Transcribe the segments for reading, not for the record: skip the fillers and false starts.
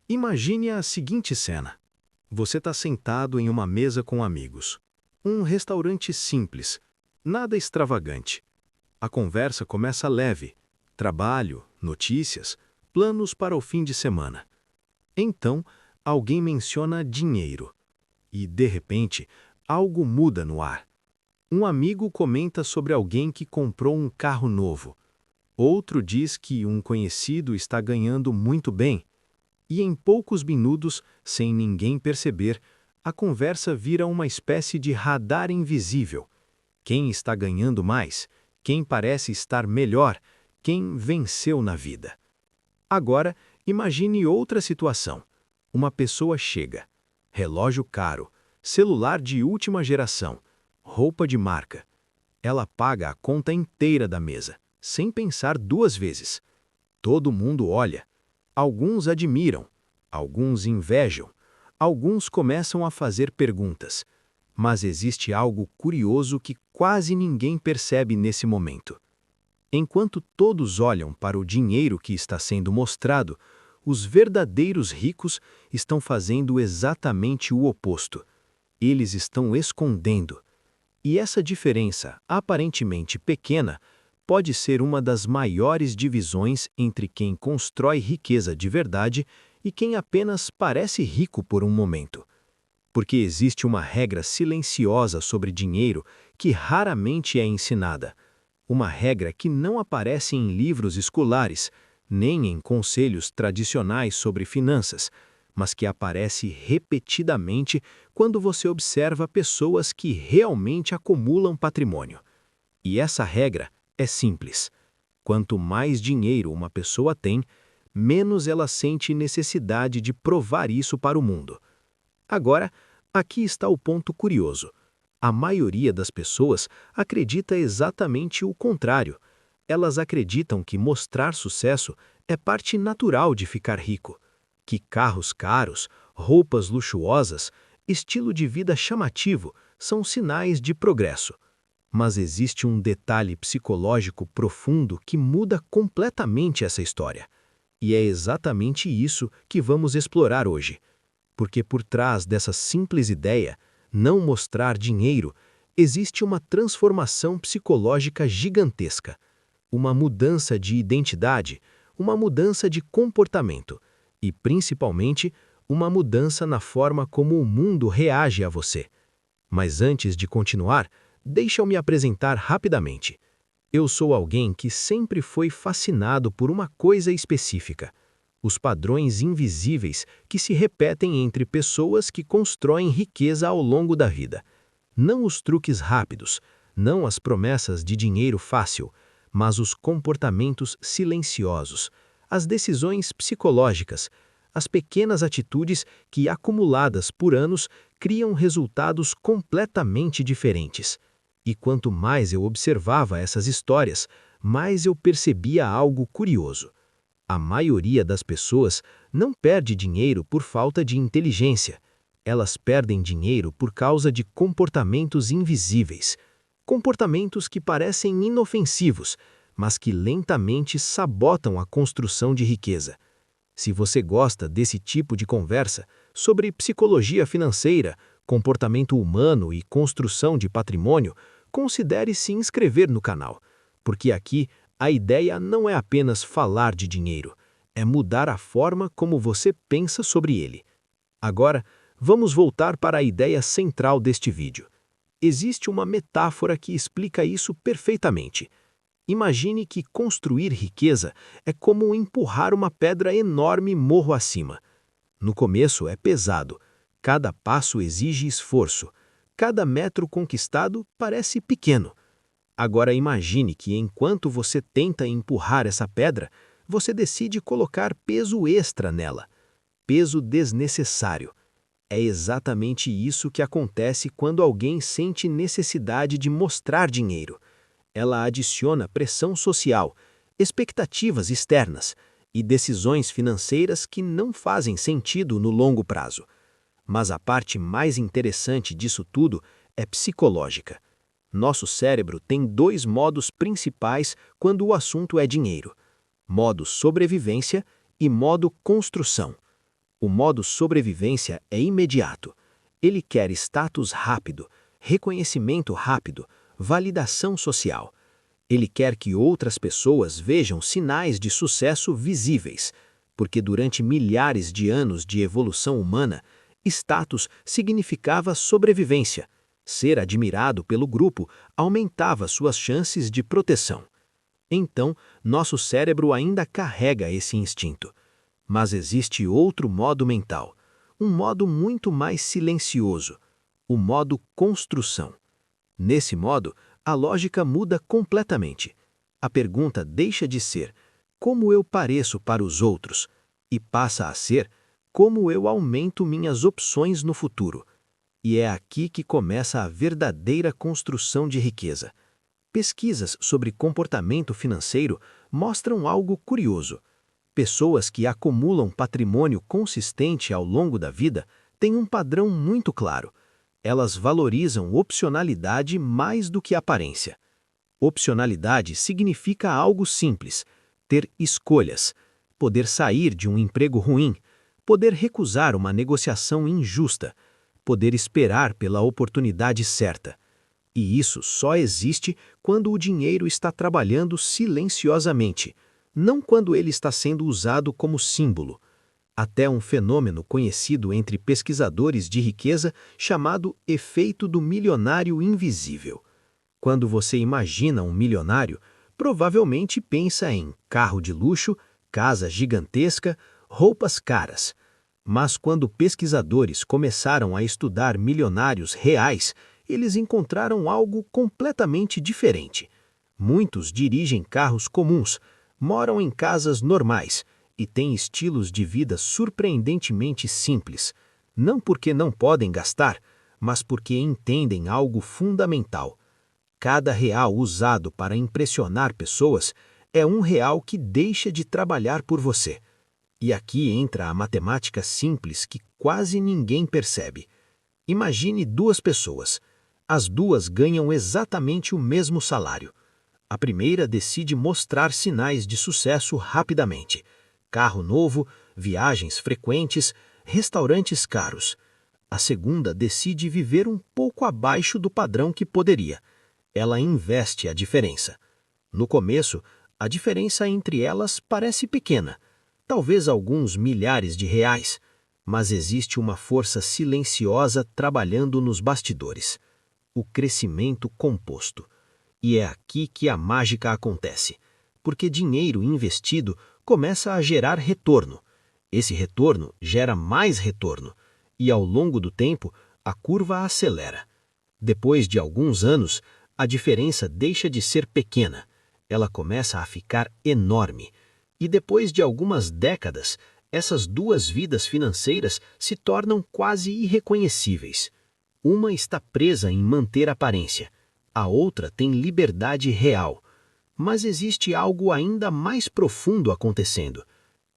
Imagine a seguinte cena. Você está sentado em uma mesa com amigos. Um restaurante simples, nada extravagante. A conversa começa leve. Trabalho, notícias, planos para o fim de semana. Então, alguém menciona dinheiro. E, de repente, algo muda no ar. Um amigo comenta sobre alguém que comprou um carro novo. Outro diz que um conhecido está ganhando muito bem. E em poucos minutos, sem ninguém perceber, a conversa vira uma espécie de radar invisível. Quem está ganhando mais? Quem parece estar melhor? Quem venceu na vida? Agora, imagine outra situação. Uma pessoa chega. Relógio caro, celular de última geração, roupa de marca. Ela paga a conta inteira da mesa, sem pensar duas vezes. Todo mundo olha. Alguns admiram, alguns invejam, alguns começam a fazer perguntas. Mas existe algo curioso que quase ninguém percebe nesse momento. Enquanto todos olham para o dinheiro que está sendo mostrado, os verdadeiros ricos estão fazendo exatamente o oposto. Eles estão escondendo. E essa diferença, aparentemente pequena, pode ser uma das maiores divisões entre quem constrói riqueza de verdade e quem apenas parece rico por um momento. Porque existe uma regra silenciosa sobre dinheiro que raramente é ensinada. Uma regra que não aparece em livros escolares, nem em conselhos tradicionais sobre finanças, mas que aparece repetidamente quando você observa pessoas que realmente acumulam patrimônio. E essa regra é simples. Quanto mais dinheiro uma pessoa tem, menos ela sente necessidade de provar isso para o mundo. Agora, aqui está o ponto curioso. A maioria das pessoas acredita exatamente o contrário. Elas acreditam que mostrar sucesso é parte natural de ficar rico, que carros caros, roupas luxuosas, estilo de vida chamativo são sinais de progresso. Mas existe um detalhe psicológico profundo que muda completamente essa história. E é exatamente isso que vamos explorar hoje. Porque por trás dessa simples ideia, não mostrar dinheiro, existe uma transformação psicológica gigantesca. Uma mudança de identidade, uma mudança de comportamento e, principalmente, uma mudança na forma como o mundo reage a você. Mas antes de continuar, deixa-me me apresentar rapidamente. Eu sou alguém que sempre foi fascinado por uma coisa específica: os padrões invisíveis que se repetem entre pessoas que constroem riqueza ao longo da vida. Não os truques rápidos, não as promessas de dinheiro fácil, mas os comportamentos silenciosos, as decisões psicológicas, as pequenas atitudes que, acumuladas por anos, criam resultados completamente diferentes. E quanto mais eu observava essas histórias, mais eu percebia algo curioso. A maioria das pessoas não perde dinheiro por falta de inteligência. Elas perdem dinheiro por causa de comportamentos invisíveis. Comportamentos que parecem inofensivos, mas que lentamente sabotam a construção de riqueza. Se você gosta desse tipo de conversa sobre psicologia financeira, comportamento humano e construção de patrimônio, considere se inscrever no canal, porque aqui a ideia não é apenas falar de dinheiro, é mudar a forma como você pensa sobre ele. Agora, vamos voltar para a ideia central deste vídeo. Existe uma metáfora que explica isso perfeitamente. Imagine que construir riqueza é como empurrar uma pedra enorme morro acima. No começo é pesado, cada passo exige esforço, cada metro conquistado parece pequeno. Agora imagine que enquanto você tenta empurrar essa pedra, você decide colocar peso extra nela, peso desnecessário. É exatamente isso que acontece quando alguém sente necessidade de mostrar dinheiro. Ela adiciona pressão social, expectativas externas e decisões financeiras que não fazem sentido no longo prazo. Mas a parte mais interessante disso tudo é psicológica. Nosso cérebro tem dois modos principais quando o assunto é dinheiro: modo sobrevivência e modo construção. O modo sobrevivência é imediato. Ele quer status rápido, reconhecimento rápido, validação social. Ele quer que outras pessoas vejam sinais de sucesso visíveis, porque durante milhares de anos de evolução humana, status significava sobrevivência. Ser admirado pelo grupo aumentava suas chances de proteção. Então, nosso cérebro ainda carrega esse instinto. Mas existe outro modo mental, um modo muito mais silencioso, o modo construção. Nesse modo, a lógica muda completamente. A pergunta deixa de ser como eu pareço para os outros e passa a ser como eu aumento minhas opções no futuro. E é aqui que começa a verdadeira construção de riqueza. Pesquisas sobre comportamento financeiro mostram algo curioso. Pessoas que acumulam patrimônio consistente ao longo da vida têm um padrão muito claro. Elas valorizam opcionalidade mais do que aparência. Opcionalidade significa algo simples: ter escolhas, poder sair de um emprego ruim, poder recusar uma negociação injusta, poder esperar pela oportunidade certa. E isso só existe quando o dinheiro está trabalhando silenciosamente, não quando ele está sendo usado como símbolo. Até um fenômeno conhecido entre pesquisadores de riqueza chamado efeito do milionário invisível. Quando você imagina um milionário, provavelmente pensa em carro de luxo, casa gigantesca, roupas caras. Mas quando pesquisadores começaram a estudar milionários reais, eles encontraram algo completamente diferente. Muitos dirigem carros comuns, moram em casas normais e têm estilos de vida surpreendentemente simples, não porque não podem gastar, mas porque entendem algo fundamental. Cada real usado para impressionar pessoas é um real que deixa de trabalhar por você. E aqui entra a matemática simples que quase ninguém percebe. Imagine duas pessoas. As duas ganham exatamente o mesmo salário. A primeira decide mostrar sinais de sucesso rapidamente. Carro novo, viagens frequentes, restaurantes caros. A segunda decide viver um pouco abaixo do padrão que poderia. Ela investe a diferença. No começo, a diferença entre elas parece pequena, talvez alguns milhares de reais, mas existe uma força silenciosa trabalhando nos bastidores: o crescimento composto. E é aqui que a mágica acontece, porque dinheiro investido começa a gerar retorno. Esse retorno gera mais retorno, e ao longo do tempo, a curva acelera. Depois de alguns anos, a diferença deixa de ser pequena, ela começa a ficar enorme. E depois de algumas décadas, essas duas vidas financeiras se tornam quase irreconhecíveis. Uma está presa em manter aparência, a outra tem liberdade real. Mas existe algo ainda mais profundo acontecendo.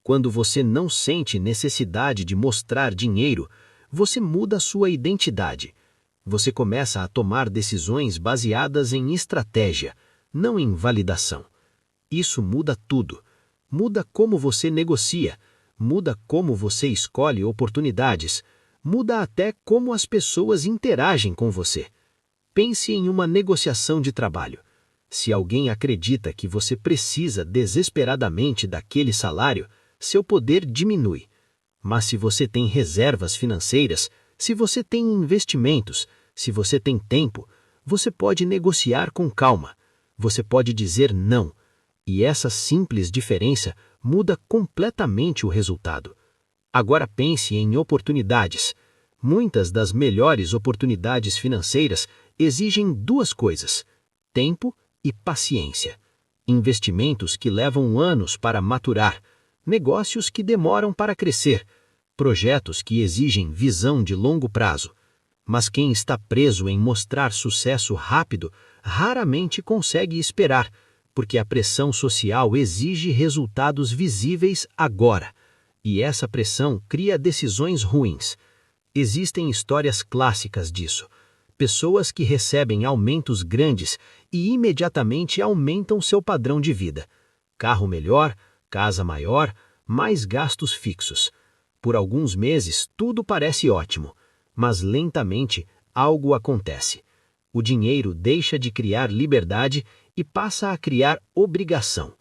Quando você não sente necessidade de mostrar dinheiro, você muda sua identidade. Você começa a tomar decisões baseadas em estratégia, não em validação. Isso muda tudo. Muda como você negocia, muda como você escolhe oportunidades, muda até como as pessoas interagem com você. Pense em uma negociação de trabalho. Se alguém acredita que você precisa desesperadamente daquele salário, seu poder diminui. Mas se você tem reservas financeiras, se você tem investimentos, se você tem tempo, você pode negociar com calma. Você pode dizer não. E essa simples diferença muda completamente o resultado. Agora pense em oportunidades. Muitas das melhores oportunidades financeiras exigem duas coisas: tempo e paciência. Investimentos que levam anos para maturar, negócios que demoram para crescer, projetos que exigem visão de longo prazo. Mas quem está preso em mostrar sucesso rápido raramente consegue esperar, porque a pressão social exige resultados visíveis agora, e essa pressão cria decisões ruins. Existem histórias clássicas disso. Pessoas que recebem aumentos grandes e imediatamente aumentam seu padrão de vida. Carro melhor, casa maior, mais gastos fixos. Por alguns meses, tudo parece ótimo, mas lentamente algo acontece. O dinheiro deixa de criar liberdade e passa a criar obrigação.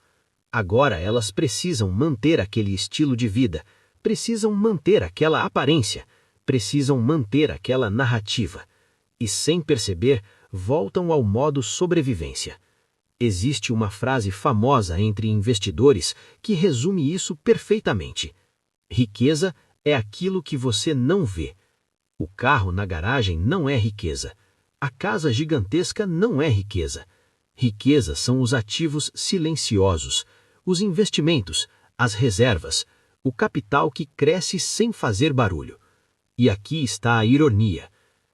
Agora elas precisam manter aquele estilo de vida, precisam manter aquela aparência, precisam manter aquela narrativa. E sem perceber, voltam ao modo sobrevivência. Existe uma frase famosa entre investidores que resume isso perfeitamente. Riqueza é aquilo que você não vê. O carro na garagem não é riqueza. A casa gigantesca não é riqueza. Riqueza são os ativos silenciosos, os investimentos, as reservas, o capital que cresce sem fazer barulho. E aqui está a ironia.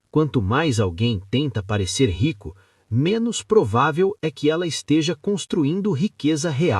Quanto mais alguém tenta parecer rico, menos provável é que ela esteja construindo riqueza real.